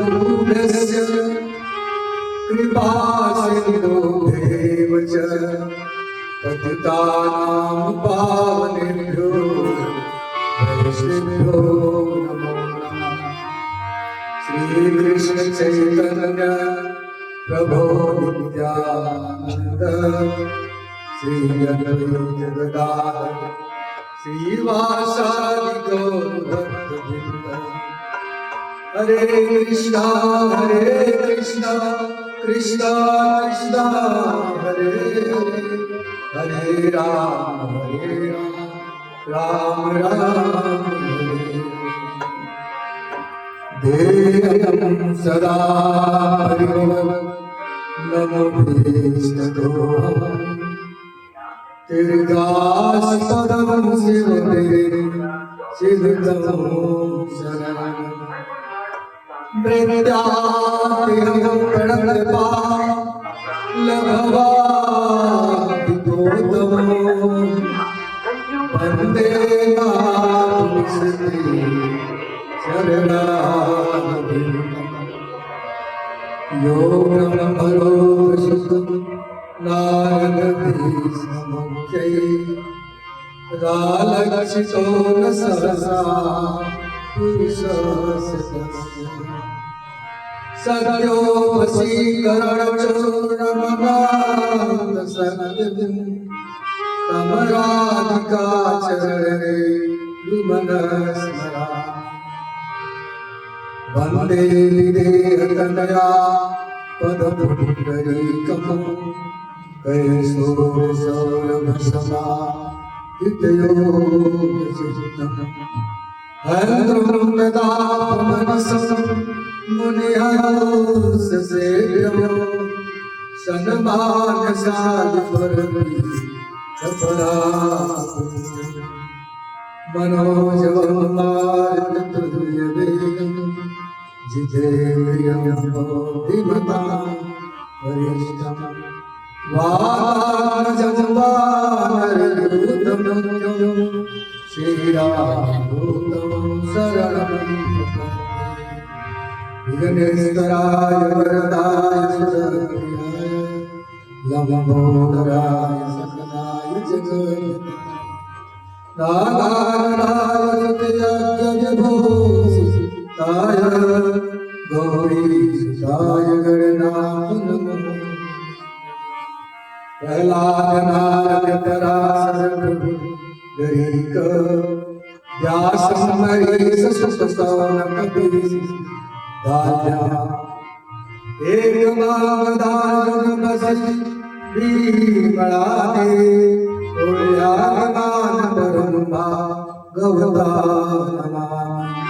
कृष्णस्य कृपासिन्धुभ्येव च पतितानां पावनेभ्यो वैष्णवेभ्यो नमो नमः। श्री कृष्ण चैतन्य प्रभो नित्यानंद श्री अद्वैत गदाधर श्रीवासादि गौर भक्तवृंद। हरे कृष्णा कृष्णा कृष्णा हरे हरे राम राम राम हरे। ध्येयं सदा नमोऽभीष्टदोहम् तीर्थास्पदं शिवते चिन्तितं शरणम्। नृत्यादिहं प्रणतपा लभवादिगौतमम् वन्दे मातरम् शरणागतम्। यो ब्रह्मणो नारदभीष्ममुख्यै रालक्षितो न सहसा पुरुषस्य सद्यो वशीकरणचूर्णमनान्तसंविधिं तमराधिकाचरणे विमनस्मरामि। वन्दे विदेहतनया पदपुण्डरीकम् कैशोरसौरभसमा विद्योतचित्तम्। हन्त्रं प्रतापमनसं मुनिहंससेव्यं सन्मानशालिपरमीशपरापुण्यं। मनोजवं मारुततुल्यवेगं जितेन्द्रियं बुद्धिमतां वरिष्ठम्। वातात्मजं वानरयूथं श्रीरामदूतं शरणं प्रपद्ये। विघ्नेश्वराय वरदाय सुरप्रियाय लंबोदराय सकलाय जगन्नाथाय नागार्जुनाय भूषिताय गौरीसुताय गणनाथ नमो। प्रह्लादनारदपराशर प्रभु गरीक व्यासं मरीसुतसौनकपीश दाल्या एकमावदानमसि भीमलादे पुण्यागमानपरं भागवता नमामि।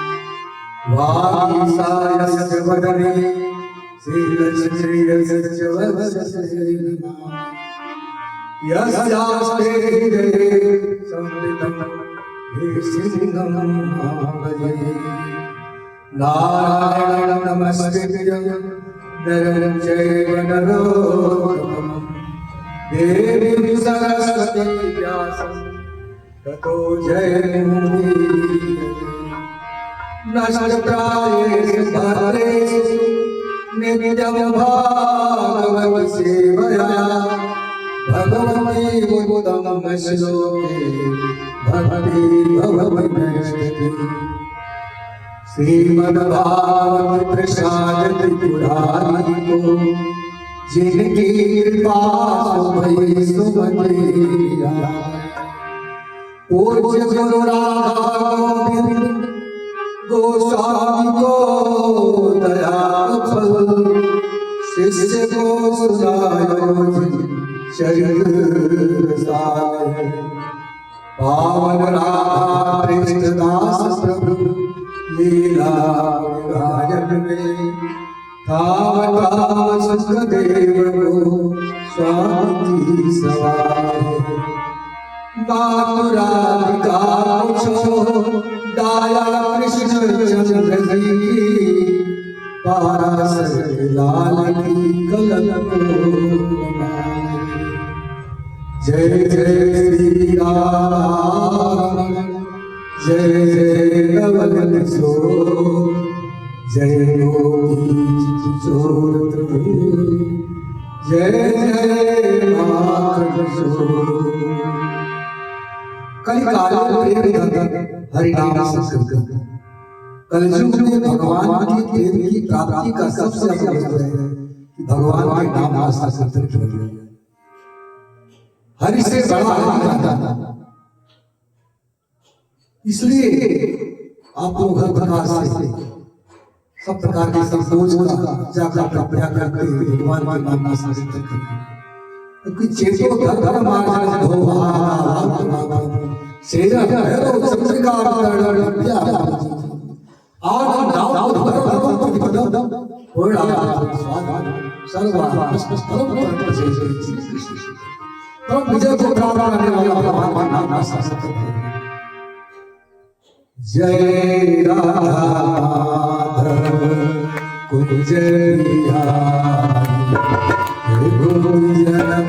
वागीशायस्य वदने श्रीलक्ष्मीर्यस्य वक्षसे यस्यास्ते हृदये संस्थितं भीष्मं भजे। नारायणं नमस्कृत्य नरं चैव नरोत्तमं देवीं सरस्वतीं व्यासं ततो जयमुदीरये। नष्टप्रायेषु भद्रेषु नित्यं भागवतसेवया भगवती उत्तम श्लोके भक्ति भवति। श्रीमद्भागवत प्रसाद त्रिपुरारी को जिनकी कृपा भई सुमतिया। पूज्य गुरु राधा गोविंद गोस्वामी को दया फल शिष्य को सुनायो शरीर सागर। पावन राधा कृष्णदास प्रभु लीला गायन में थाम सुखदेव को स्वामी सवार। मातुराधिका छो दाया कृष्ण चंद्र जी पारासर लाल की कलम को। जय जय श्री राम जय जय नवल सो जय गोपी किशोर जय जय माखन किशोर। कलिकाल हरि नाम संकीर्तन। कलयुग में भगवान की प्रेम की प्राप्ति का सबसे अवसर है कि भगवान के नाम का संकीर्तन करें। हरि से बड़ा हरि का, इसलिए आप लोग हर प्रकार से सब प्रकार के संकोच का जागृत प्रयास करके भगवान के नाम का संकीर्तन करें। क्योंकि चेतो धर्म मार्ग धोहा सेजा भैरव चंद्रिका आज नाम धर्म प्रतिपदम ओड़ा स्वाद सर्वा परम विजय को प्राप्त करने वाला भगवान नाम का संकीर्तन करें। जय राधा कुंज बिहारी गुंजन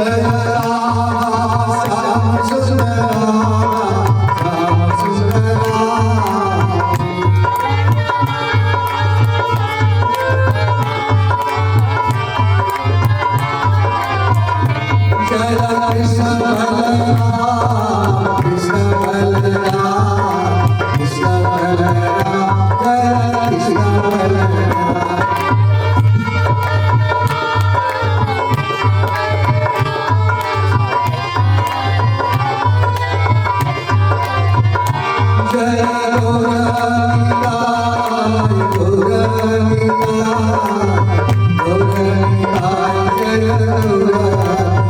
जय राम श्याम सुंदर श्याम सुंदर जय कृष्ण बलराम कृष्ण बलराम कृष्ण बलराम जय कृष्ण बलराम जय गौरनिताय गौरनिताय जय गौरनिताय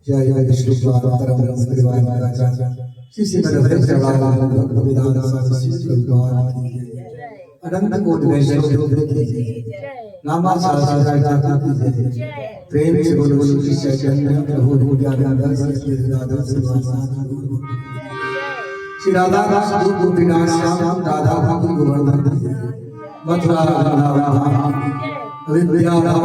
जय विष्णु परम श्रीवाय महाराज श्री श्री भगवत श्रवण भगवत श्री भगवान की अनंत कोटि वैष्णव की नामा शास्त्र की प्रेम से बोलो श्री चैतन्य प्रभु नित्यानंद श्री राधा श्री राधा दास गोपीनाथ श्याम राधा भागी गोवर्धन मथुरा वृंदावन विद्याधाम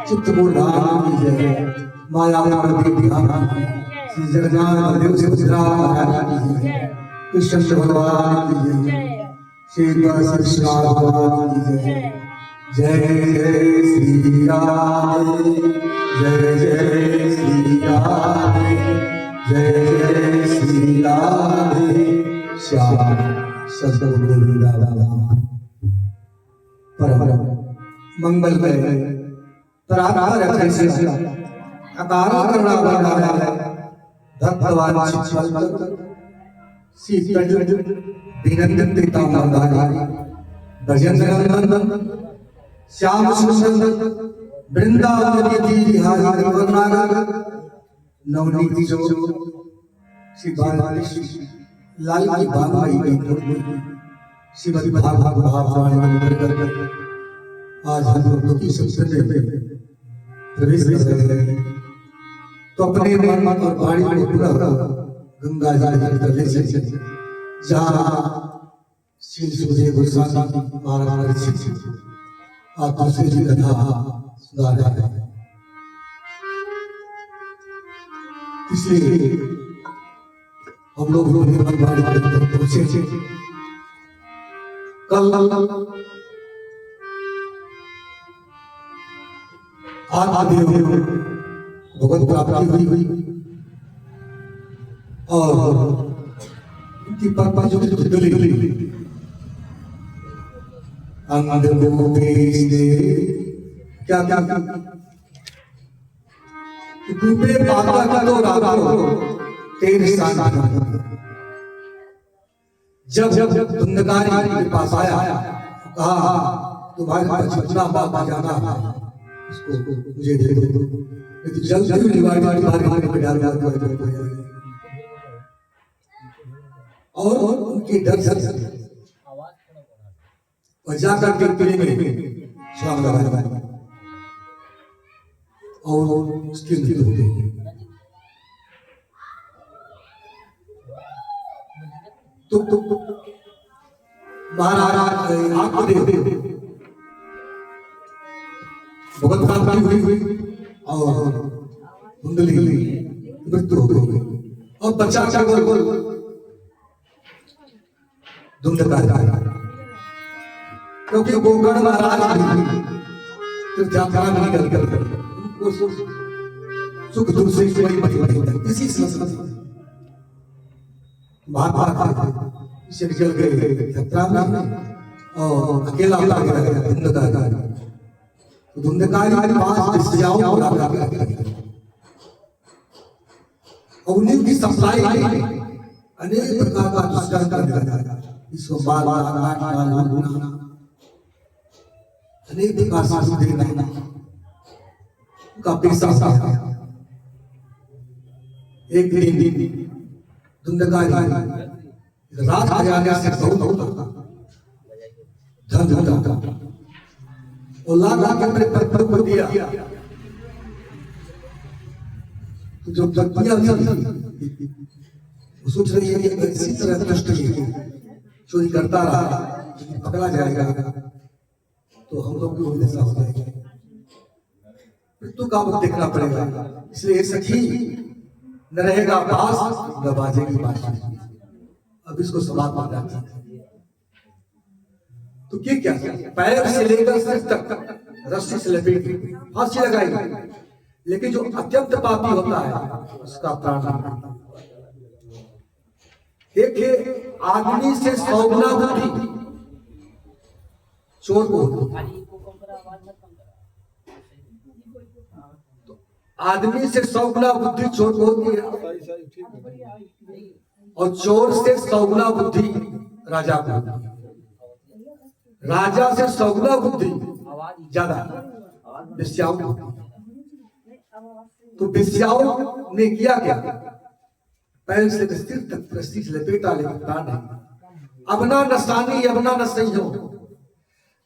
चित्रकूट धाम की जय मायापुर धाम श्री जगन्नाथ देव सुभद्रा महाराज की जय कृष्ण भगवान की जय श्री कृष्ण भगवान की जय जय श्री राम जय जय श्री राम जय जय श्री राम श्याम सद्गुरु वृंदावन परम मंगलमय परात्पर अखिलेश्वर अकाल करुणावतार भक्तवान चित्तवल्लभ शीतल दीनदयाल पितामहधारी भजननंदन श्याम सुंदर वृंदावन गिरि हरि वरनागर नवनीत जो श्री बालकृष्ण लाल की बाबाई की धर्म श्रीमद् भागवत महापुराण में आज हम लोग की सत्संग में प्रवेश कर रहे हैं तो अपने मन और वाणी को पूरा गंगा जी कर ले सकते जहाँ श्री सुखदेव गोस्वामी महाराज शिक्षित आप दूसरी जी कथा सुना रहे हैं इसलिए हम लोग मन वाणी तक पहुंचे कल आदिदेव भगवत प्राप्ति हुई और उनकी पापा जो गली अंग क्या क्या डूबे पापा का तो रातो तेरे साथ जब धुंधकारी के पास आया कहा तुम्हारे पास जितना बाबा जाना है उसको मुझे दे दो लेकिन जल्द ही दीवार में डाल और उनके डर से और जाकर के किले में छलांग लगाया और उसकी मृत्यु हो गई। तो महाराज आपको दे बहुत प्राप्ति हुई और कुंडली मृत्यु हो गई और बच्चा केवल धुंधकार क्योंकि गोकर्ण महाराज फिर यात्रा नहीं कर उनको सुख दुख से कोई मतलब किसी से महात्मा इसे चल गए यात्रा में और अकेला गया धुंधकार धुंधकारी 5 विषयों को और उन्हीं की सप्लाई अनेक प्रकार का दुष्कर्म करने लगा इसको बार अनेक प्रकार से देना का पेशा था। एक दिन धुंधकारी रात खजाने से बहुत धन और लाख के अपने पत्थर को दिया तो जो व्यक्तियां थी वो सोच रही है कि इसी तरह कष्ट चोरी करता रहा पकड़ा जाएगा तो हम लोग की दशा हो जाएगी मृत्यु का वक्त देखना पड़ेगा। इसलिए सखी न रहेगा पास न बाजेगी बाजी। अब इसको समाप्त हो जाता है तो क्या पैर से लेकर सिर तक रस्सी से लपेट फांसी लगाई, लेकिन जो अत्यंत पापी होता है उसका प्राण देखिए आदमी से 100 गुना बुद्धि चोर को तो आदमी से 100 गुना बुद्धि चोर को होती है और चोर से 100 गुना बुद्धि राजा को होती है। राजा से 100 गुना बुद्धि ज्यादा वेश्याओं को। तो वेश्याओं ने किया क्या? पैर से सिर तक रस्सी से लपेटा, लेकिन प्राण नहीं। अब ना नसानी अब ना नसई हो।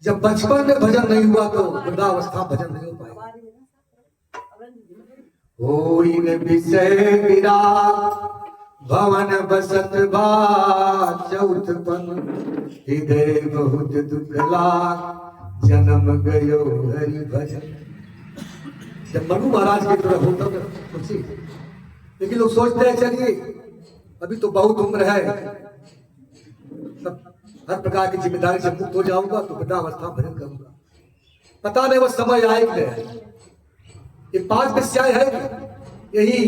जब बचपन में भजन नहीं हुआ तो वृद्धावस्था भजन नहीं हो पाएगा। होई न विषय विराग भवन बसत बा चौथपन हृदय बहुत दुख लाग जन्म गयो हरि भजन। जब मनु महाराज की तरफ होता था खुशी, लेकिन लोग सोचते हैं चलिए अभी तो बहुत उम्र है, सब हर प्रकार की जिम्मेदारी से मुक्त हो जाऊंगा तो वृद्धावस्था भजन करूंगा। पता नहीं वो समय आए कि नहीं। ये 5 विषय है, यही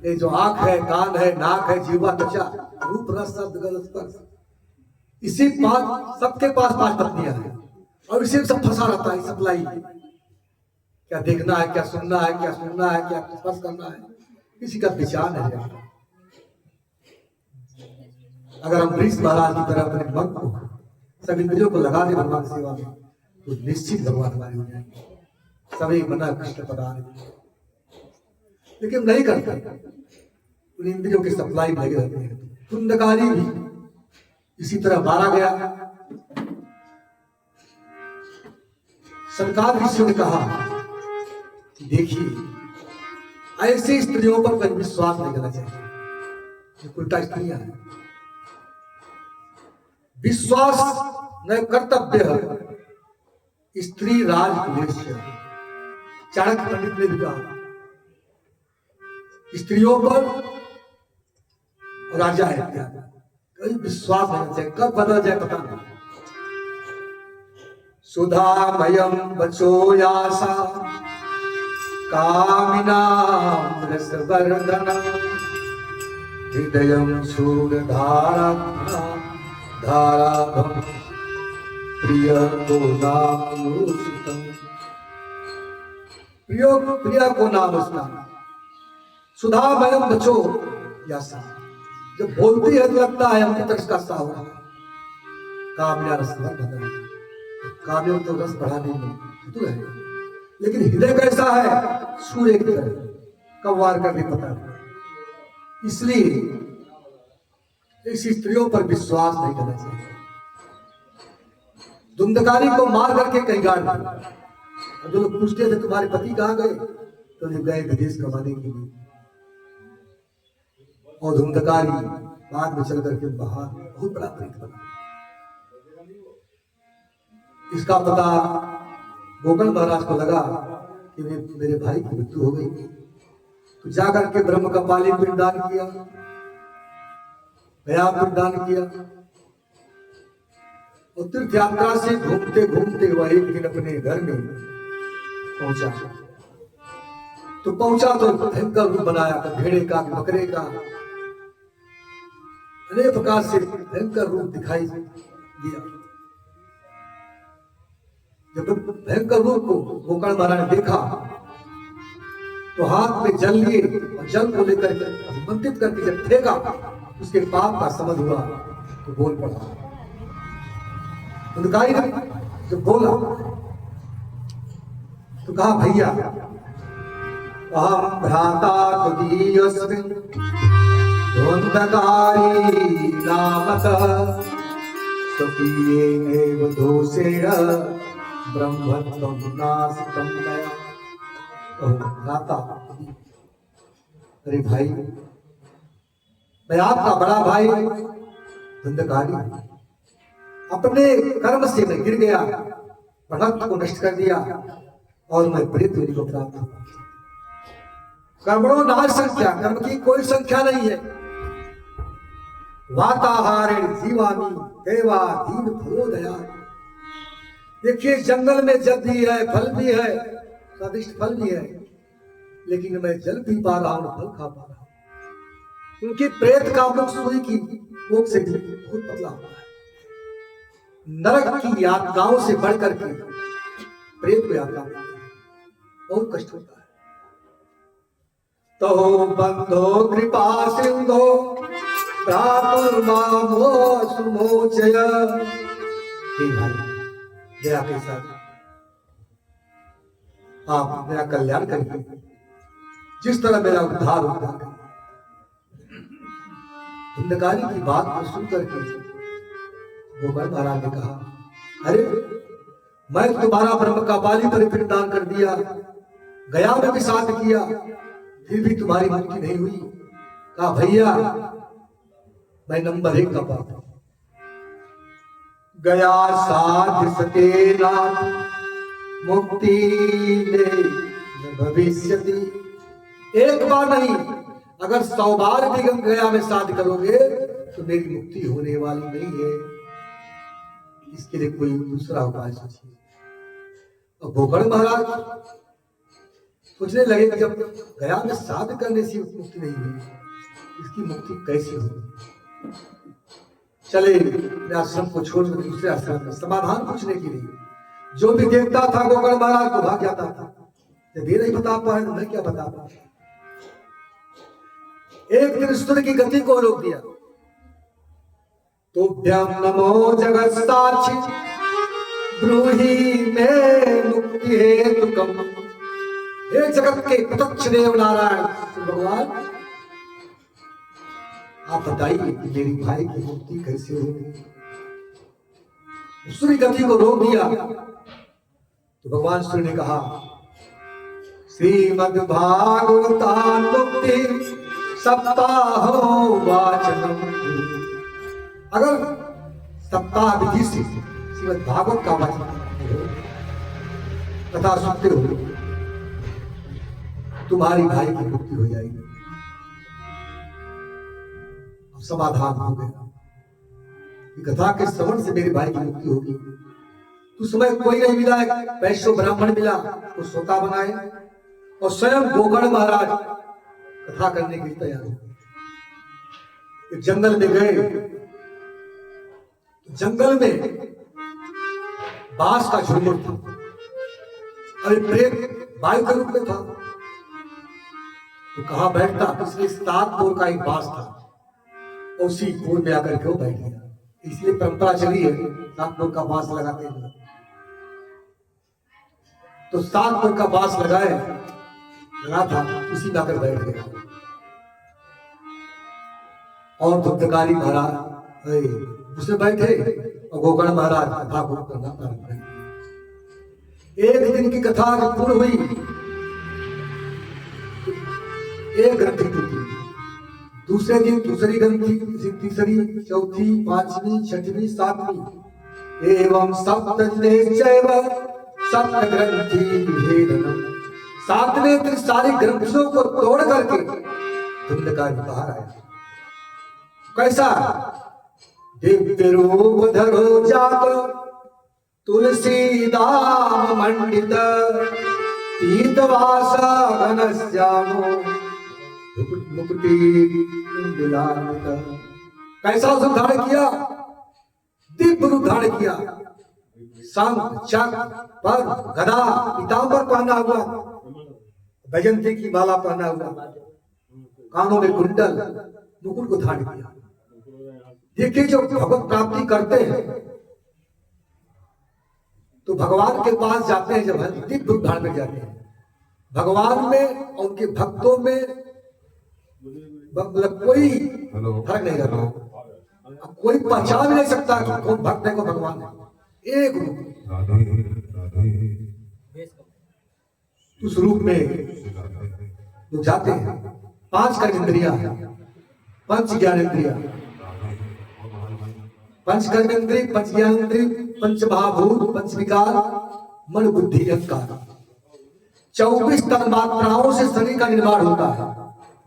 ये जो आंख है, कान है, नाक है, जीवा, त्वचा, रूप, रस, शब्द, गंध, स्पर्श, इसी 5 सबके पास 5 पत्नियां हैं और इसी में सब फंसा रहता है। सप्लाई क्या देखना है, क्या सुनना है, क्या सुनना है, क्या स्पर्श करना है, किसी का विचार नहीं रहता। अगर हम वृक्ष महाराज की तरह अपने मन को सब इंद्रियों को लगा दे भगवान सेवा में तो निश्चित भगवान हमारे हो जाएंगे। सभी मना कृष्ण पदार्थ, लेकिन नहीं करते, उन इंद्रियों की सप्लाई में लगे रहते हैं। धुंधकारी भी इसी तरह मारा गया। सरकार ऋषियों ने कहा कि देखिए ऐसी स्त्रियों पर कोई विश्वास नहीं करना चाहिए। उल्टा स्त्रियां हैं, विश्वास न कर्तव्य स्त्री राज कुलेश। चाणक्य पंडित ने भी कहा स्त्रियों पर राजा है क्या, कहीं विश्वास नहीं चाहिए। कब बदल जाए पता नहीं। सुधामयम वचोयासा कामिनां रसवर्धनम हृदयं शूरधारं धाराभं प्रिय को नाम योषितम। प्रिय को नाम उसका सुधामयम बचो यासा। जब बोलती है तो लगता है हमकी तरफ का सा हुआ। कामया रस वर्धन, काव्यों तो रस बढ़ाने में तो है, लेकिन हृदय कैसा है? सूर्य की तरह कव्वार का भी पता नहीं। इसलिए ऐसी स्त्रियों पर विश्वास नहीं करना चाहिए। धुंधकारी को मार करके कहीं गाड़ दिया। जो लोग पूछते थे तुम्हारे पति कहाँ गए, तो ये गए विदेश कमाने के लिए। और धुंधकारी बाद में चल करके बाहर बहुत बड़ा प्रेत बना। इसका पता गोकर्ण महाराज को लगा कि मेरे भाई की मृत्यु हो गई, तो जाकर के ब्रह्म का पाली पिंडदान किया, गया पिंडदान किया, और तीर्थ यात्रा से घूमते घूमते वह एक दिन अपने घर में पहुंचा। तो पहुंचा तो भयंकर रूप बनाया, भेड़े का, बकरे का, अनेक प्रकार से भयंकर रूप दिखाई दिया। जब भयंकर रूप को गोकर्ण महाराज ने देखा तो हाथ में जल लिए और जल को लेकर अभिमंत्रित करके जब फेंका, उसके पाप का समझ हुआ तो बोल पड़ा। अधिकारी ने जब बोला तो कहा, भैया अहम भ्राता तुदीयस्मिन् ध्वंदकारी नामतः स्वकीयेनैव दोषेण ब्रह्मत्वं नासितं मया। भ्राता, अरे भाई, मैं आपका बड़ा भाई धुंधकारी, अपने कर्म से मैं गिर गया, भक्त को नष्ट कर दिया और मैं प्रेत होने को प्राप्त हूं। कर्मणों नाश संख्या, कर्म की कोई संख्या नहीं है। वाताहारेण जीवामी देवा दीन फलो दया। देखिए, जंगल में जल भी है, फल भी है, स्वादिष्ट फल भी है, लेकिन मैं जल पी पा रहा हूं, फल खा पा रहा हूं। उनकी प्रेत का मुख सुई की मुख से बहुत पतला हुआ है। नरक की यातनाओं से बढ़कर के प्रेत को यातना देते हैं, बहुत कष्ट होता है। तो बंधो कृपा सिंधो भ्रातुर्मामो सुमोचय। हे भाई, दया के साथ आप मेरा कल्याण करिए, जिस तरह मेरा उद्धार होता है। धुंधकारी की बात को सुनकर के गोकर्ण महाराज ने कहा, अरे मैं तुम्हारा ब्रह्म का बाली पर पिंडदान कर दिया, गया में भी साथ किया, फिर भी तुम्हारी मुक्ति नहीं हुई। कहा, भैया मैं नंबर 1 का पाप, गया साध सतेना मुक्ति में भविष्यति। एक बार नहीं, अगर 100 बार भी गया में साध करोगे तो मेरी मुक्ति होने वाली नहीं है। इसके लिए कोई दूसरा उपाय सोचिए। और गोकर्ण महाराज सोचने लगे कि जब गया में साध करने से मुक्ति नहीं हुई, इसकी मुक्ति कैसे होगी। चले आश्रम को छोड़कर दूसरे आश्रम में समाधान पूछने के लिए। जो भी देखता था गोकर्ण महाराज को भाग जाता था। जब ये नहीं बता पाए तो मैं क्या बता पाऊं। एक दिन ईश्वर की गति को रोक दिया। तुभ्यं नमो जगत साक्षी ब्रूहि में मुक्ति हेतुकम। हे जगत के प्रत्यक्ष देव नारायण भगवान, आप बताइए कि मेरी भाई की मुक्ति कैसे होगी। ईश्वरी गति को रोक दिया तो भगवान सूर्य ने कहा, श्रीमद् भागवतान मुक्ति सप्ताहो वाचनम। अगर सप्ताह विधि से श्रीमद् भागवत का वाचन कथा सुनते हो, तुम्हारी भाई की मुक्ति हो जाएगी। अब समाधान हो गया। कथा के श्रवण से मेरे भाई की मुक्ति होगी। उस समय कोई नहीं मिला है, वैश्य ब्राह्मण मिला, वो श्रोता बनाए और स्वयं गोकर्ण महाराज कथा करने के लिए तैयार हो गए। जंगल में गए, जंगल में बांस का झुरमुट था, अरे प्रेत वायु के रूप में था। तो कहाँ बैठता, इसलिए 7 कोर का एक बांस था, उसी कोर में आकर के वो बैठ गया। इसलिए परंपरा चली है 7 कोर का बांस लगाते हैं। तो 7 कोर का बांस लगा था, उसी में आकर बैठ गया। और धुंधकारी महाराज उसमें बैठे और गोकर्ण महाराज कथा को करना प्रारंभ कर। एक दिन की कथा पूर्ण हुई, एक ग्रंथि टूटी, दूसरे दिन दूसरी ग्रंथि, तीसरी, चौथी, पांचवी, छठवीं, सातवीं, एवं सप्तदिनेश्चैव सप्त ग्रंथि विभेदनम्। सातवें दिन सारी ग्रंथियों को तोड़ करके धुंधकारी बाहर आया। कैसा? दिव्य रूप धरो जात तुलसी दाम मंडित पीतवासा घनश्यामो मुकुटी इंदुलान्वित। कैसा उसने धारण किया? दिव्य रूप धारण किया। शंख, चक्र, पद्म, गदा, पीतांबर पहना हुआ, वैजयंती की माला पहना हुआ, कानों में कुंडल, मुकुट को धारण किया। देखिए, जो भगवत प्राप्ति करते हैं तो भगवान के पास जाते हैं, जब दिव्य रूप धारण कर जाते हैं, भगवान में और उनके भक्तों में मतलब कोई फर्क नहीं रहता। कोई पहचान नहीं सकता कि कौन भक्त है, कौन भगवान है। एक रूप, उस रूप में लोग जाते हैं। 5 कर्मेंद्रियां, पंच ज्ञानेंद्रियां, पंच कर्मेंद्रिय, पंच ज्ञानेंद्रिय, पंच महाभूत, पंच विकार, मन बुद्धि अहंकार, 24 तन्मात्राओं से शरीर का निर्माण होता है।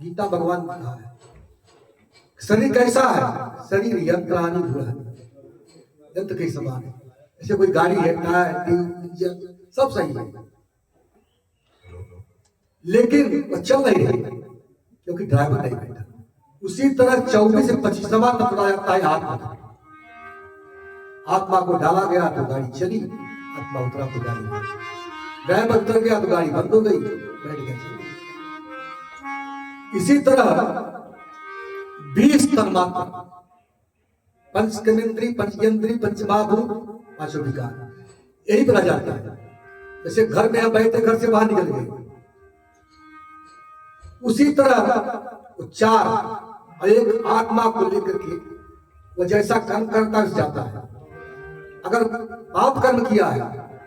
गीता भगवान ने कहा है शरीर कैसा है? शरीर यंत्रानी धुरा है, यंत्र के समान है। ऐसे कोई गाड़ी है, टायर, इंजन सब सही है, लेकिन वो चल नहीं रही क्योंकि ड्राइवर नहीं बैठा। उसी तरह 24 से 25वां तत्व जाता है आत्मा। आत्मा को डाला गया तो गाड़ी चली, आत्मा उतरा तो गाड़ी बंद, ड्राइवर उतर गया तो गाड़ी बंद हो गई, बैठ गया। इसी तरह 20 तन्मात्रा, पंच कर्मेंद्रिय, पंच ज्ञानेंद्रिय, पंच महाभूत, 5 विकार, यही बोला जाता है। जैसे घर में हम बैठे, घर से बाहर निकल गए, उसी तरह 4 और एक आत्मा को लेकर के वो जैसा कर्म करता है जाता है। अगर पाप कर्म किया है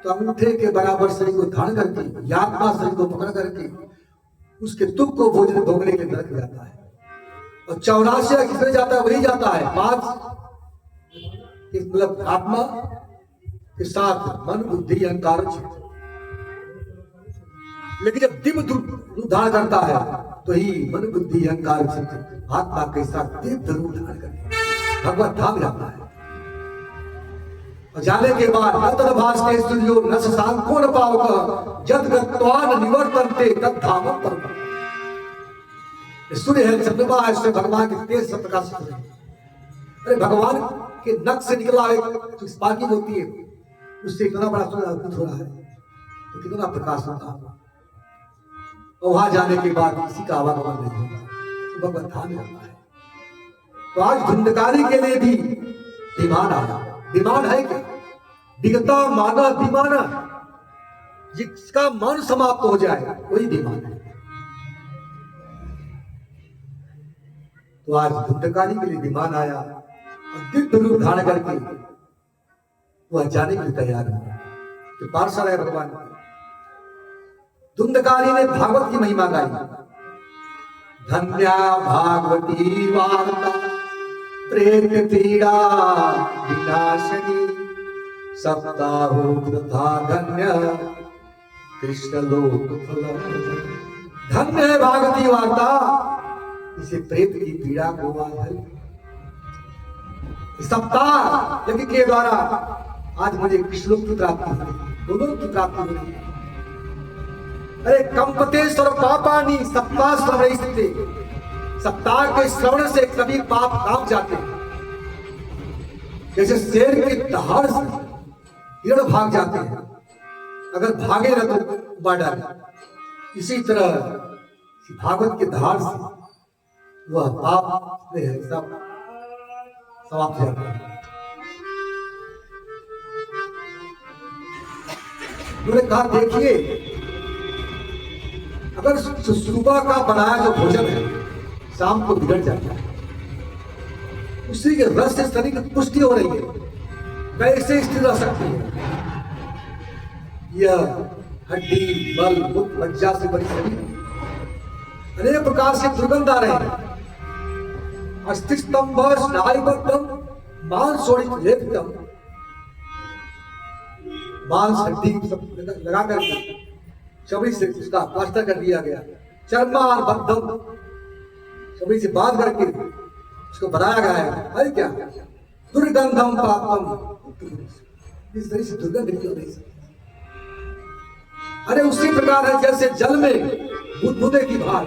तो अंगूठे के बराबर शरीर को धारण करके, आत्मा शरीर को पकड़ करके उसके दुख को भोजन भोगने के लिए नरक जाता है। और 84 किसमें जाता है? वही जाता है 5 मतलब आत्मा के साथ मन बुद्धि अहंकार चित्त। लेकिन जब दिव्य रूप धारण करता है तो ही मन बुद्धि अहंकार चित्त आत्मा के साथ दिव्य रूप धारण करके भगवत धाम जाता है। और जाने के बाद भास्ते सूर्यो न शशांको न पावक जद गत्वान निवर्तन्ते तद धामम परम। सूर्य है, चंद्रमा है, इससे भगवान के तेज से प्रकाशित हो रहे हैं। अरे भगवान के नख से निकला एक जो स्पार्किंग होती है, उससे इतना बड़ा सूर्य अद्भुत हो रहा है तो कितना प्रकाश होता है। और वहां जाने के बाद किसी का आवागमन नहीं होगा, तो भगवत धाम होता है। तो आज धुंधकारी के लिए भी विमान आया। विमान है क्या? विगता माना विमाना, जिसका मन समाप्त हो जाए वही विमान है। तो आज धुंधकारी के लिए विमान आया और दिव्य रूप धारण करके वह जाने के लिए तैयार हुआ। तो पार्षद है भगवान। धुंधकारी ने भागवत की महिमा गाई। धन्या भागवती वार्ता प्रेत पीड़ा विनाशनी सप्ताहो तथा धन्य कृष्ण लोक फल। धन्य है भागवती वार्ता, इसे प्रेत की पीड़ा को सप्ताह यज्ञ के द्वारा आज मुझे कृष्ण लोक की प्राप्ति हुई, दोनों की प्राप्ति हुई। अरे कंपते सर्व पापानी सप्ताह श्रवण स्थिति, सप्ताह के श्रवण से कभी पाप कांप जाते हैं। जैसे शेर के दहाड़ से हिरण भाग जाते हैं, अगर भागे ना तो उबाड़ डाले, इसी तरह भागवत के धार से वह पाप में सब समाप्त हो जाता है। उन्होंने कहा देखिए, अगर सुबह का बनाया जो भोजन है शाम को बिगड़ जाता है, उसी के रस से शरीर की पुष्टि हो रही है, कैसे स्थिर रह सकती है? यह हड्डी बल मुख मज्जा से बनी शरीर अनेक प्रकार से दुर्गंध आ रहे हैं, अस्थिस्तंभ स्नायुबद्धम मांसोड़ित लेपितम, मांस हड्डी सब लगा करके चमड़ी से उसका प्लास्टर कर दिया गया, चर्मार बद्धम चमड़ी से बांध करके उसको बनाया गया है। अरे क्या दुर्गंधम पापम, इस तरह से दुर्गंध निकल रही है। अरे उसी प्रकार है जैसे जल में बुदबुदे की भार,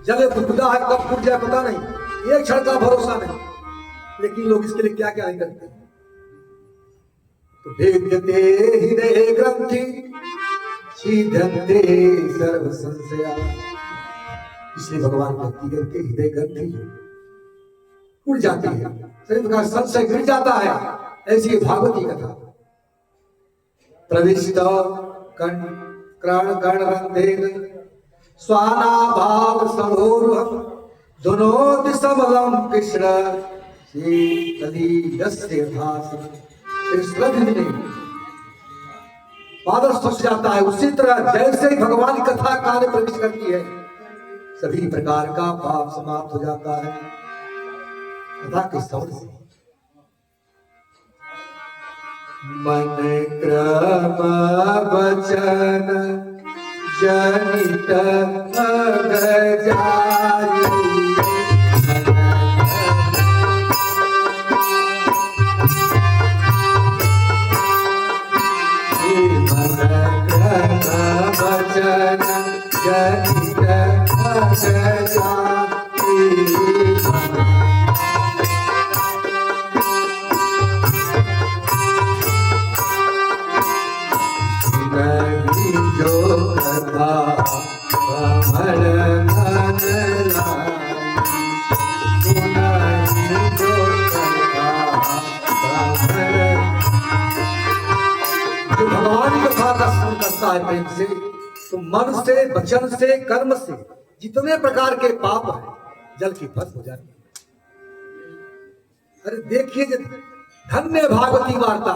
जल बुदबुदा है कब फूट जाए पता नहीं, एक क्षण का भरोसा नहीं, लेकिन लोग इसके लिए क्या क्या नहीं करते। तो भेद्यते हृदय ग्रंथि छिद्यन्ते सर्व संशया, इसलिए भगवान भक्ति करके हृदय ग्रंथि उड़ जाती है, सभी प्रकार संशय गिर जाता है। ऐसी भागवती कथा। प्रविष्ट कर्ण कर्ण रंधेन स्वानाभाव सरोरुहं धुनोति समलम कृष्ण शीतलीयस्य भासं। कृष्ण बादल फंस जाता है, उसी तरह जैसे ही भगवान की कथा कान में प्रवेश करती है सभी प्रकार का पाप समाप्त हो जाता है कथा के श्रवण से। मन क्रम वचन जनित अग जाई, मन क्रम वचन जनित अग जाई, जो कथा कमल मन लाई, जो कथा कमल। जो भगवान की कथा का स्मरण करता है प्रेम से, तो मन से वचन से कर्म से जितने प्रकार के पाप है जल की भस्म हो जाती है। अरे देखिए धन्य भागवती वार्ता।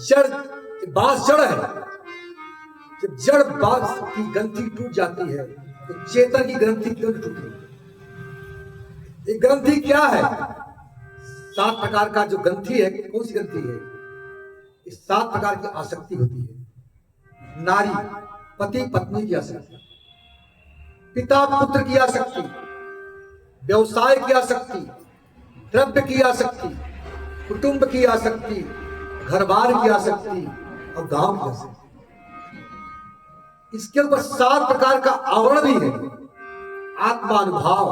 जड़ बांस जड़ है, जब जड़ बांस की ग्रंथि टूट जाती है तो चेतन की ग्रंथि क्यों नहीं टूटी? ये ग्रंथि क्या है? 7 प्रकार का जो ग्रंथि है, कौन सी ग्रंथि है? इस 7 प्रकार की आसक्ति होती है। नारी पति पत्नी की आसक्ति, पिता पुत्र की आसक्ति, व्यवसाय की आसक्ति, द्रव्य की आसक्ति, कुटुंब की आसक्ति, घर बार की आसक्ति और गांव की आसक्ति। इसके ऊपर 7 प्रकार का आवरण भी है। आत्मानुभाव,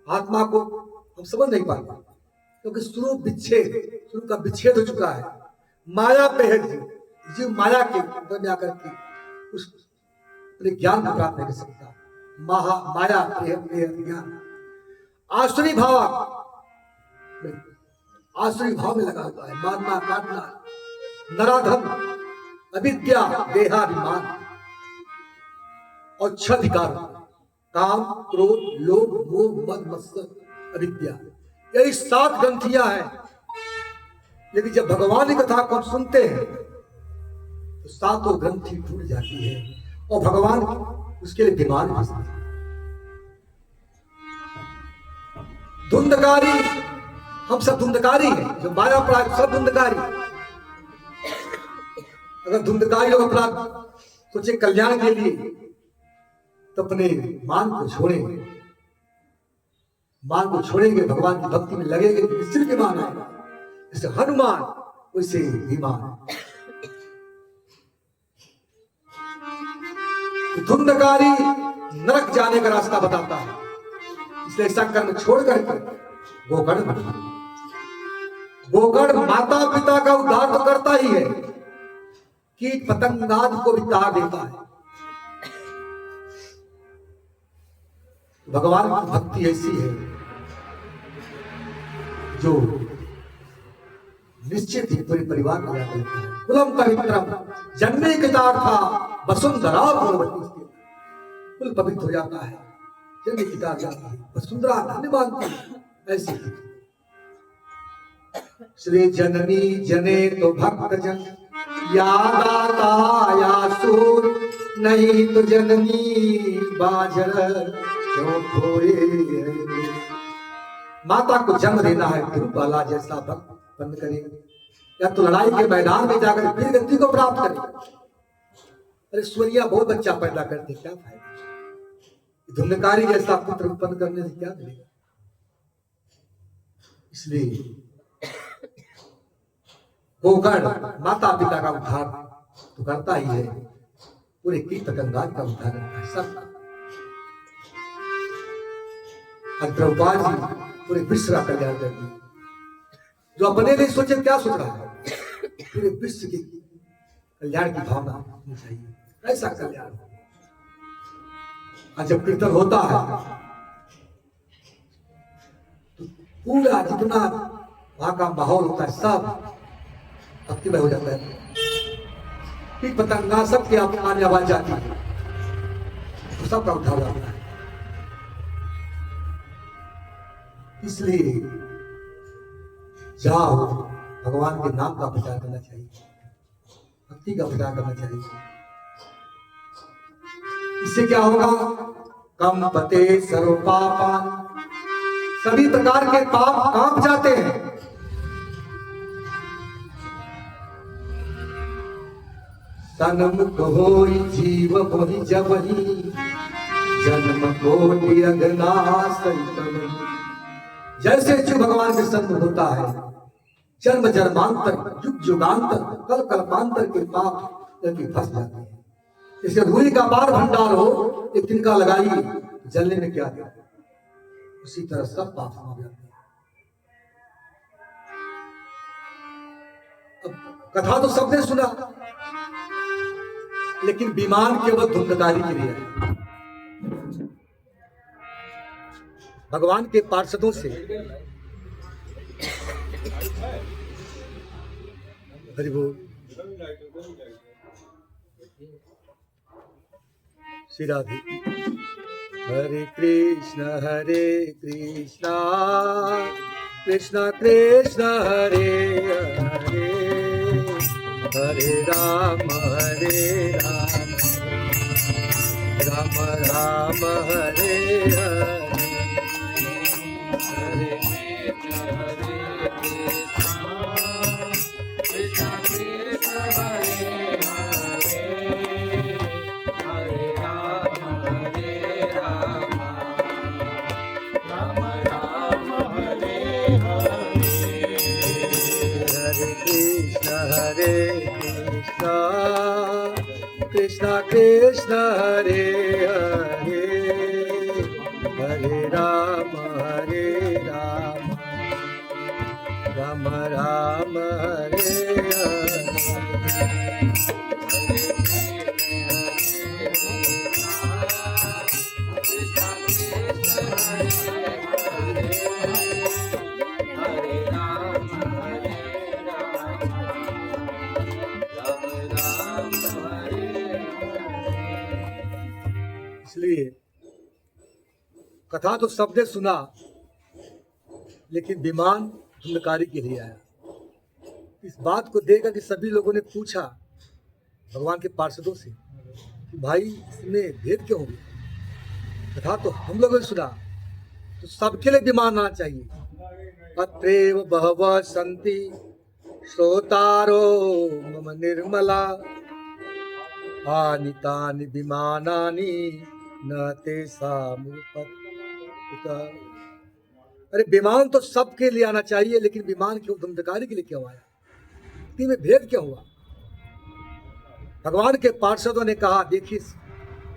आत्मा को हम समझ नहीं पाते क्योंकि स्वरूप का विच्छेद हो चुका है। माया पे है जीव माया के ऊपर में आकर के उस अपने ज्ञान को प्राप्त नहीं कर सकता। माया ज्ञान आसुरी भाव में लगा हुआ है। मारना काटना, नराधम, अविद्या, देहाभिमान और 6 विकार, काम क्रोध लोभ मोह मद मत्सर अविद्या, यही 7 ग्रंथियां हैं। लेकिन जब भगवान की कथा को हम सुनते हैं तो 7 ग्रंथि टूट जाती है और भगवान उसके लिए बीमार हो जाते हैं। धुंधकारी, हम सब धुंधकारी हैं। जो माया अपराध सब धुंधकारी। अगर धुंधकारी लोग अपराध सोचे कल्याण के लिए तो अपने मान को छोड़ेंगे, मान को छोड़ेंगे, भगवान की भक्ति में लगेंगे, निश्चित विमान आएगा। जैसे हनुमान वैसे विमान। धुंधकारी नरक जाने का रास्ता बताता है, इसलिए ऐसा कर्म छोड़ करके गोकर्ण बना। गोकर्ण माता पिता का उद्धार तो करता ही है, कीट पतंगादि को भी तार देता है। भगवान की भक्ति ऐसी है जो निश्चित ही पूरे परिवार को याद देता है। कुलम पवित्रम जन्मे कृतार्था वसुंधरा भगवती, कुल पवित्र हो जाता है, जन्मे पिता जाता है, वसुंधरा धन्य मानती है। ऐसी श्री जननी जने तो भक्त जन, या दाता या सूर, नहीं तो जननी बाजर क्यों खोए हैं। माता को जन्म देना है गुरुबाला जैसा भक्त बन करे, या तो लड़ाई के मैदान में जाकर वीर गति को प्राप्त करे। अरे सूर्या बहुत बच्चा पैदा करते, क्या फायदा। धुंधकारी जैसा पुत्र उत्पन्न करने से क्या मिलेगा। इसलिए गोकर्ण माता पिता का उद्धार तो करता ही है, पूरे कीर्त गंगार का उद्धार करता है सबका। और द्रौपदी जी पूरे विश्व का कल्याण करती है। जो अपने लिए सोचे क्या सोच रहा है, पूरे विश्व की कल्याण की भावना होनी चाहिए, ऐसा कल्याण। और जब कीर्तन होता है तो पूरा जितना वहां का माहौल होता है सब भक्तिमय हो जाता है। कीट पतंगा सबके आने आवाज जाती है तो सबका उद्धार होता है। इसलिए जाओ भगवान के नाम का प्रचार करना चाहिए, भक्ति का प्रचार करना चाहिए। इससे क्या होगा, कम पते सर्व पापान, सभी प्रकार के पाप कांप जाते हैं। तनमुख होई जीव मोहि जबहि, जन्म कोटि अघनाश तबहि। जैसे जीव भगवान के संग होता है, जन्म जन्मांतर युग युगांतर कल कल्पांतर के पाप फंस जाते हैं। जैसे रुई का बार भंडार हो, एक तिनका लगाइए जलने में क्या है, उसी तरह सब पाप हो जाते हैं। अब कथा तो सबने सुना, लेकिन विमान केवल धुंधकारी के लिए है। भगवान के पार्षदों से हरि बोल, श्री राधे। हरे कृष्ण कृष्ण कृष्ण हरे हरे, हरे राम राम राम हरे हरे, हरे कृष्ण कृष्ण हरे हरे, हरे राम राम राम हरे हरे, हरे कृष्ण कृष्ण हरे हरे, हरे राम राम राम हरे हरे। इसलिए कथा तो सबने सुना, लेकिन विमान धुंधकारी के लिए आया। इस बात को देखकर कि सभी लोगों ने पूछा भगवान के पार्षदों से कि भाई इसमें भेद क्यों हो गया। कथा तो हम लोगों ने सुना, तो सबके लिए विमान आना चाहिए। अत्रेव बहवः सन्ति श्रोतारो मम निर्मला, आनीतानि विमानानि न तेषामुपत्तिता। अरे विमान तो सबके लिए आना चाहिए, लेकिन विमान क्यों धुंधकारी के लिए क्यों आया, में भेद क्यों हुआ। भगवान के पार्षदों ने कहा देखिए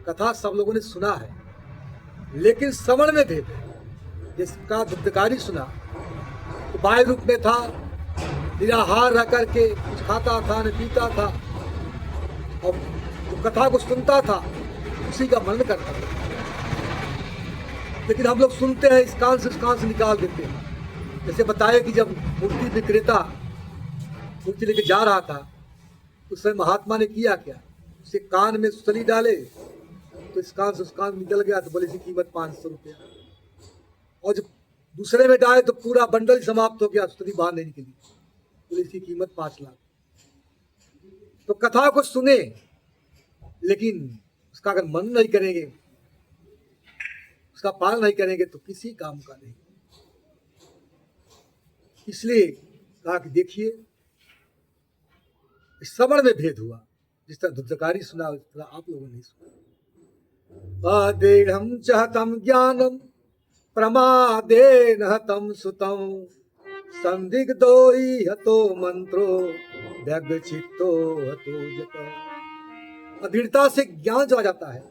कथा सब लोगों ने सुना है, लेकिन श्रवण में भेद है। जिसका धुंधकारी सुना तो बाह्य रूप में था, निराहार रह करके कुछ खाता था न पीता था, और जो कथा को सुनता था उसी का मनन करता था। लेकिन हम लोग सुनते हैं, इस कान से उस कान से निकाल देते हैं। जैसे बताया कि जब मूर्ति विक्रेता मूर्ति लेके जा रहा था, उस समय महात्मा ने किया क्या, उसे कान में सुतली डाले तो इस कान से उस कान निकल गया, तो बोले इसकी कीमत 500 रुपया। और जब दूसरे में डाले तो पूरा बंडल समाप्त हो गया, सुतली बाहर नहीं निकली, बोले इसकी कीमत 5 लाख। तो कथा को सुने, लेकिन उसका अगर मन नहीं करेंगे, उसका पालन नहीं करेंगे तो किसी काम का नहीं। इसलिए कहा कि देखिए श्रवण में भेद हुआ, जिस तरह धुंधकारी सुना उस तरह आप लोगों ने सुना। अदेढ़ चहतम ज्ञानम प्रमादेन हतम सुतम संदिग्धो ही हतो मंत्रो व्यग्र चित्तो हतो जप। अधीरता से ज्ञान चला जाता है,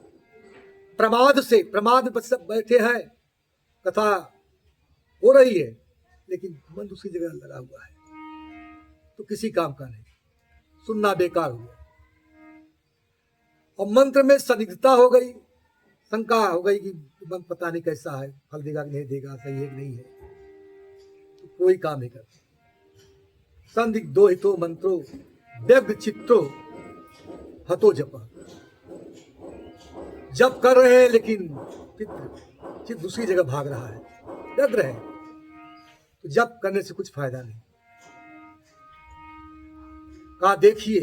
प्रमाद से, प्रमाद में सब बैठे हैं, कथा हो रही है लेकिन मन दूसरी जगह लगा हुआ है तो किसी काम का नहीं, सुनना बेकार हो गया। और मंत्र में संदिग्धता हो गई, शंका हो गई कि मन पता नहीं कैसा है, फल देगा कि नहीं देगा, सही है कि नहीं है, तो कोई काम नहीं करता। संदिग्धो हितो मंत्रो व्यग्र चित्तो हतो जप। जप कर रहे हैं लेकिन चित्त दूसरी जगह भाग रहा है, व्यग्र है, तो जप करने से कुछ फायदा नहीं। कहा देखिए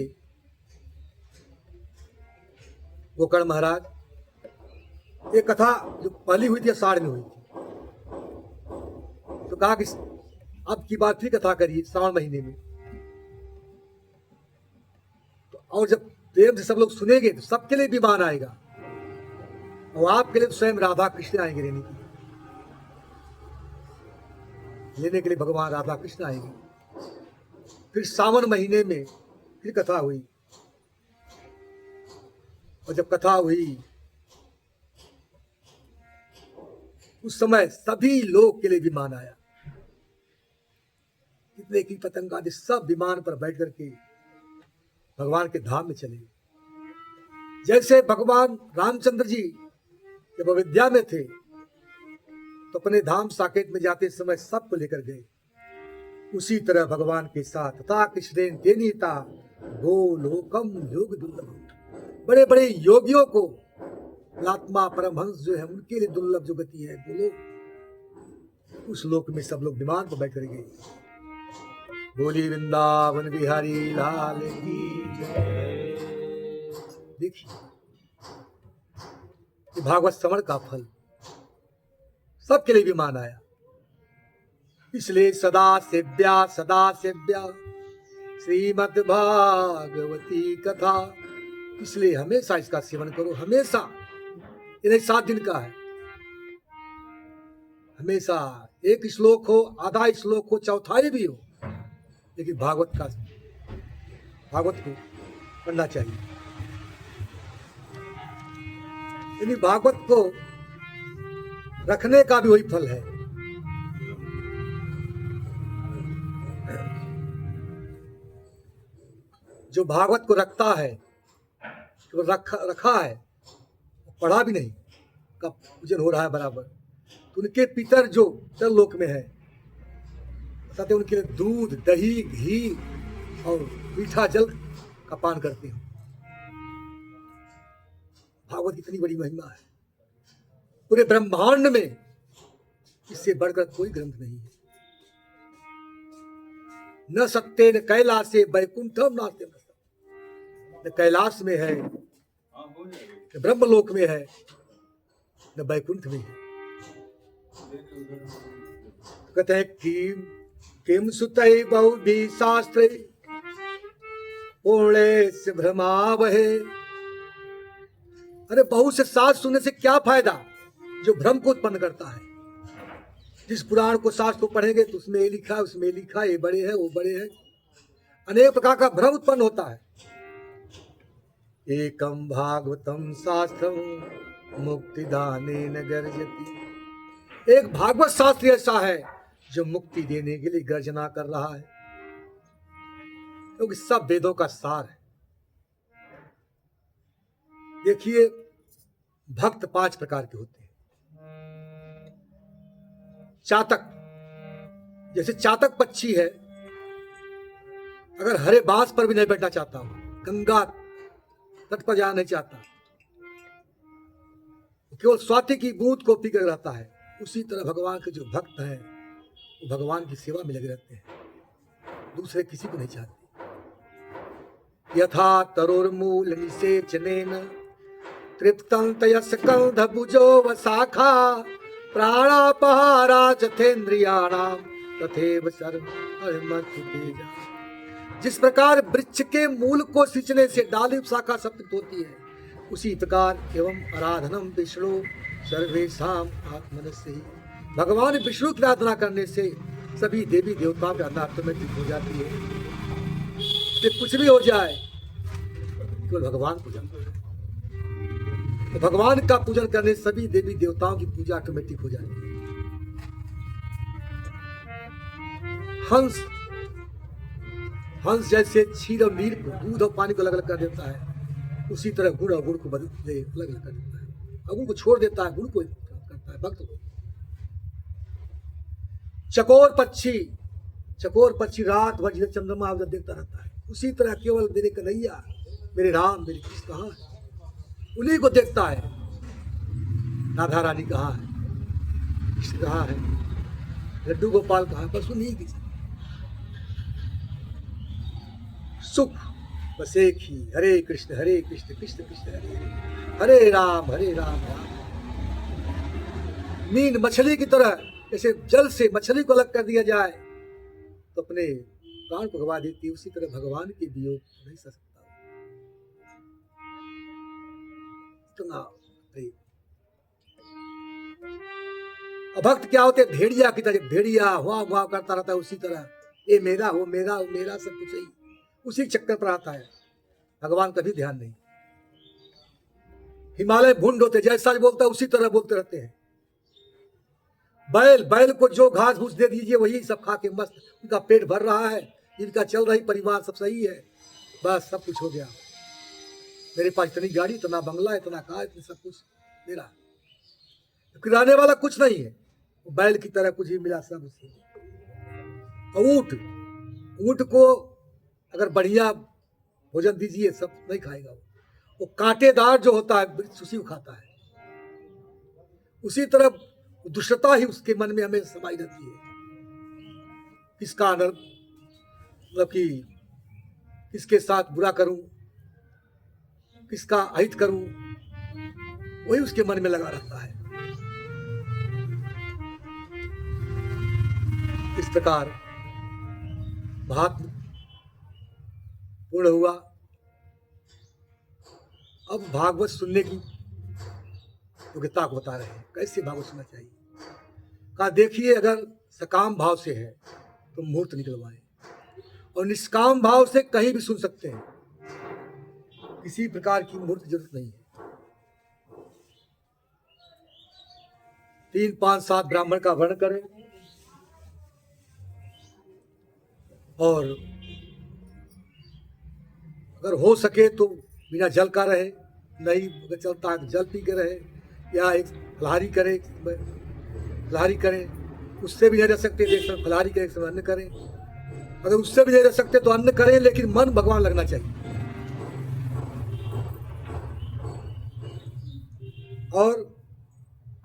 गोकर्ण महाराज, एक कथा जो पहली हुई थी आषाढ़ में हुई थी, तो कहा कि अब की बात फिर कथा करिए श्रावण महीने में। तो और जब प्रेम से सब लोग सुनेंगे तो सबके लिए विमान आएगा, और आपके लिए तो स्वयं राधा कृष्ण आएंगे लेने के लिए भगवान राधा कृष्ण आएंगे। फिर सावन महीने में फिर कथा हुई, और जब कथा हुई उस समय सभी लोग के लिए विमान आया, कितने की पतंग आदि सब विमान पर बैठ करके भगवान के धाम में चले। जैसे भगवान रामचंद्र जी जब अयोध्या में थे तो अपने धाम साकेत में जाते समय सबको लेकर गए, उसी तरह भगवान के साथ तथा कृष्णेन तेनीता गोलोकम योग दुर्लभ। बड़े बड़े योगियों को आत्मा परमहंस जो है उनके लिए दुर्लभ जो गति है बोलो, उस लोक में सब लोग विमान पर बैठ कर गए। बोली वृंदावन बिहारी लाल की जय। देखिए भागवत श्रवण का फल सबके लिए विमान आया। इसलिए सदा सेव्या श्रीमद् भागवती कथा, इसलिए हमेशा इसका सेवन करो, हमेशा। ये नहीं 7 दिन का है, हमेशा एक श्लोक हो, आधा श्लोक हो, चौथाई भी हो, लेकिन भागवत को पढ़ना चाहिए। यानी भागवत को रखने का भी वही फल है। जो भागवत को रखता है, तो रखा है, पढ़ा भी नहीं, कब पूजन हो रहा है बराबर, तो उनके पितर जो लोक में है बताते उनके लिए दूध, दही, घी और मीठा जल का पान करते हैं। भागवत की इतनी बड़ी महिमा है, पूरे ब्रह्मांड में इससे बढ़कर कोई ग्रंथ नहीं है। न सत्य न कैलासे वैकुंठम नास्ति, न कैलाश में है, न ब्रह्मलोक में है, न वैकुंठ में है। कहते हैं कि किम सुतै बहुभी शास्त्रे पूर्णे से भ्रमावहे। अरे बहुत से शास्त्र सुनने से क्या फायदा जो भ्रम को उत्पन्न करता है। जिस पुराण को शास्त्र को पढ़ेंगे तो उसमें ये लिखा, उसमें लिखा, ये बड़े हैं, वो बड़े हैं, अनेक प्रकार का भ्रम उत्पन्न होता है। एकम भागवतम शास्त्रम मुक्तिदाने न गर्जति। एक भागवत शास्त्र ऐसा है जो मुक्ति देने के लिए गर्जना कर रहा है, क्योंकि सब वेदों का सार है। देखिए भक्त 5 प्रकार के होते हैं। चातक, जैसे चातक पक्षी है, अगर हरे बांस पर भी नहीं बैठना चाहता, गंगा तट पर जाना नहीं चाहता, केवल स्वाति की बूंद को पीकर रहता है, उसी तरह भगवान के जो भक्त हैं वो भगवान की सेवा में लगे रहते हैं, दूसरे किसी को नहीं चाहते। यथा तरोर्मूल निषेचनेन तृप्तं तयस्य कंधभुजो वशाखा प्राणापहारा चथेन्द्रियाणाम तथैव सर्वमर्थ तेजा। जिस प्रकार वृक्ष के मूल को सिंचने से डाली शाखा सप्त होती है, उसी प्रकार एवं आराधनम विष्णु सर्वेशाम आत्मनस्य ही। भगवान विष्णु की आराधना करने से सभी देवी देवताओं के अंदर ऑटोमेटिक हो जाती है। तो कुछ भी हो जाए केवल भगवान पूजन करें, तो भगवान का पूजन करने से सभी देवी देवताओं की पूजा ऑटोमेटिक हो जाती है। हंस हंस जैसे क्षीर और नीर को, दूध और पानी को अलग अलग कर देता है, उसी तरह गुण और गुण को बदले अलग अलग कर देता है। अगुण को छोड़ देता है, गुण को करता है भक्त को। चकोर पक्षी रात भर जिधर चंद्रमा उधर देखता रहता है, उसी तरह केवल मेरे कन्हैया, मेरे राम, मेरे कृष्ण कहाँ है, उन्हीं को देखता है। राधा रानी कहाँ है, कृष्ण कहाँ है, लड्डू गोपाल कहाँ है, बस उन्हीं की। सुख बस एक ही, हरे कृष्ण कृष्ण कृष्ण हरे हरे, हरे राम राम। नींद मछली की तरह, जैसे जल से मछली को अलग कर दिया जाए तो अपने प्राण को गवा देती है, उसी तरह भगवान के वियोग नहीं सह सकता। इतना प्रेम। भक्त क्या होते, भेड़िया की तरह, भेड़िया हुआ हुआ करता रहता है, उसी तरह ये मेरा हो, मेरा हो, मेरा सब कुछ ही उसी चक्कर पर आता है। भगवान का भी ध्यान नहीं। हिमालय भूंड होते, जैसा बोलता है उसी तरह बोलते रहते हैं। बैल को जो घास फूस दे दीजिए वही सब खा के मस्त, उनका पेट भर रहा है, इनका चल रही परिवार सब सही है, बस सब कुछ हो गया। मेरे पास इतनी गाड़ी, इतना बंगला, इतना कार, इतना सब कुछ मेरा, किराने वाला कुछ नहीं है। बैल की तरह कुछ ही मिला सब उसे। ऊंट को अगर बढ़िया भोजन दीजिए सब नहीं खाएगा, वो कांटेदार जो होता है उसी को खाता है। उसी तरह दुष्टता ही उसके मन में हमें समाई रहती है। किसका अनर्थ, मतलब कि किसके साथ बुरा करूं, किसका अहित करूं, वही उसके मन में लगा रहता है। इस प्रकार महात्मा पूर्ण हुआ। अब भागवत सुनने की योग्यता को बता रहे हैं, कैसे भागवत सुनना चाहिए। कहा देखिए, अगर सकाम भाव से है तो मुहूर्त निकलवाएं, और निष्काम भाव से कहीं भी सुन सकते हैं, किसी प्रकार की मुहूर्त की जरूरत नहीं है। 3, 5, 7 ब्राह्मण का वर्ण करें, और अगर हो सके तो बिना जल का रहे, नहीं अगर चलता है तो जल पी के रहे, या एक फलाहारी करें, उससे भी नहीं रह सकते तो एक समय फलाहारी करें, एक समय अन्न करें। अगर उससे भी नहीं रह सकते तो अन्न करें, लेकिन मन भगवान लगना चाहिए। और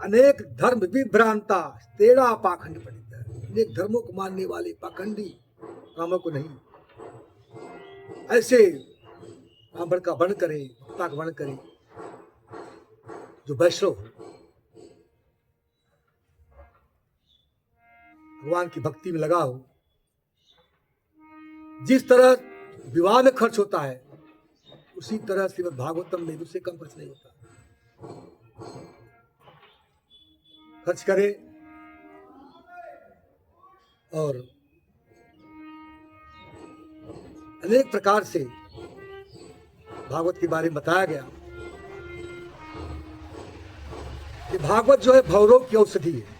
अनेक धर्म विभ्रांता तेरा पाखंड पंडित है, अनेक धर्मों को मानने वाले पाखंडी कामों को नहीं, ऐसे ब्राह्मण का वर्ण करे, भक्ता का वर्ण करे, जो वैष्णव हो, भगवान की भक्ति में लगा हो। जिस तरह विवाह में खर्च होता है, उसी तरह श्रीमद् भागवतम में उससे कम खर्च नहीं होता। खर्च करे, और अनेक प्रकार से भागवत के बारे में बताया गया कि भागवत जो है भवरोग की औषधि है।